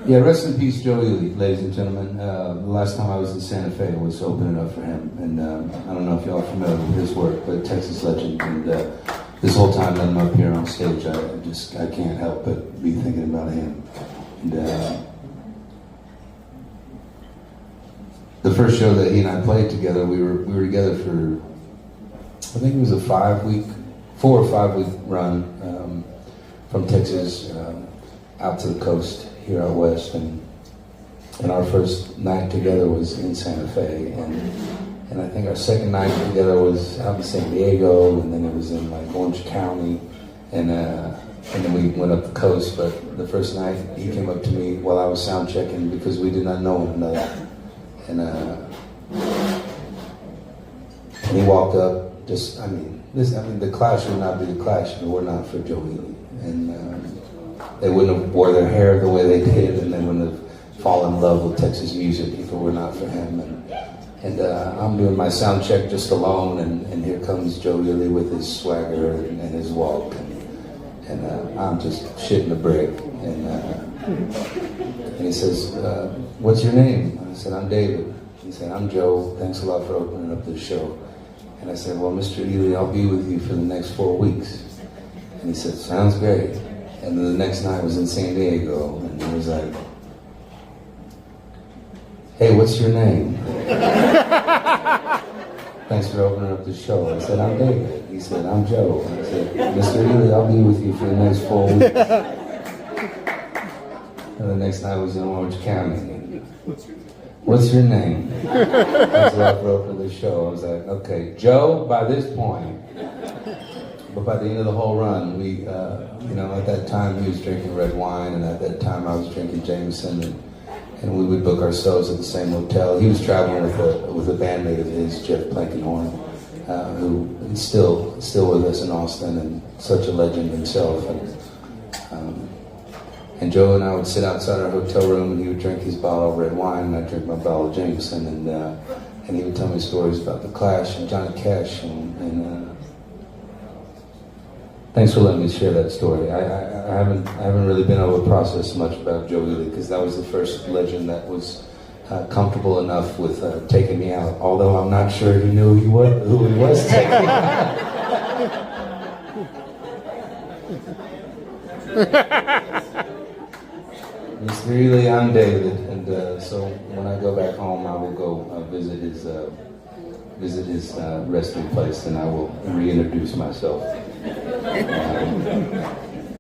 Yeah, rest in peace, Joe Ely, ladies and gentlemen. The last time I was in Santa Fe was opening up for him, and I don't know if y'all are familiar with his work, but Texas legend. And this whole time that I'm up here on stage, I can't help but be thinking about him. And the first show that he and I played together, we were together for, I think it was a 4 or 5 week run from Texas out to the coast here out west, and our first night together was in Santa Fe, and I think our second night together was out in San Diego, and then it was in like Orange County, and then we went up the coast. But the first night he came up to me while I was sound checking because we did not know one another, and he walked up. The Clash would not be the Clash if it were not for Joe Ely, and they wouldn't have wore their hair the way they did, and they wouldn't have fallen in love with Texas music if it were not for him. And I'm doing my sound check just alone, and here comes Joe Ely with his swagger and his walk, and I'm just shitting the brick. And he says, "What's your name?" I said, "I'm David." He said, "I'm Joe. Thanks a lot for opening up this show." And I said, "Well, Mr. Ely, I'll be with you for the next 4 weeks." And he said, "Sounds great." And then the next night was in San Diego, and he was like, "Hey, what's your name?" "Thanks for opening up the show." I said, "I'm David." He said, "I'm Joe." And I said, "Mr. Ely, I'll be with you for the next 4 weeks. And the next night was in Orange County. "What's your name?" Thanks a lot for opening the show. I was like, "Okay, Joe," by this point. But by the end of the whole run, we, at that time he was drinking red wine, and at that time I was drinking Jameson, and we would book ourselves at the same hotel. He was traveling with a bandmate of his, Jeff Plankenhorn, who is still with us in Austin, and such a legend himself. And Joe and I would sit outside our hotel room, and he would drink his bottle of red wine, and I'd drink my bottle of Jameson, and he would tell me stories about the Clash and Johnny Cash, and thanks for letting me share that story. I haven't really been able to process much about Joe Ely, because that was the first legend that was comfortable enough with taking me out. Although I'm not sure he knew who he was taking me out. Mr. Ely, I'm David, and so when I go back home, I will go visit his resting place, and I will reintroduce myself.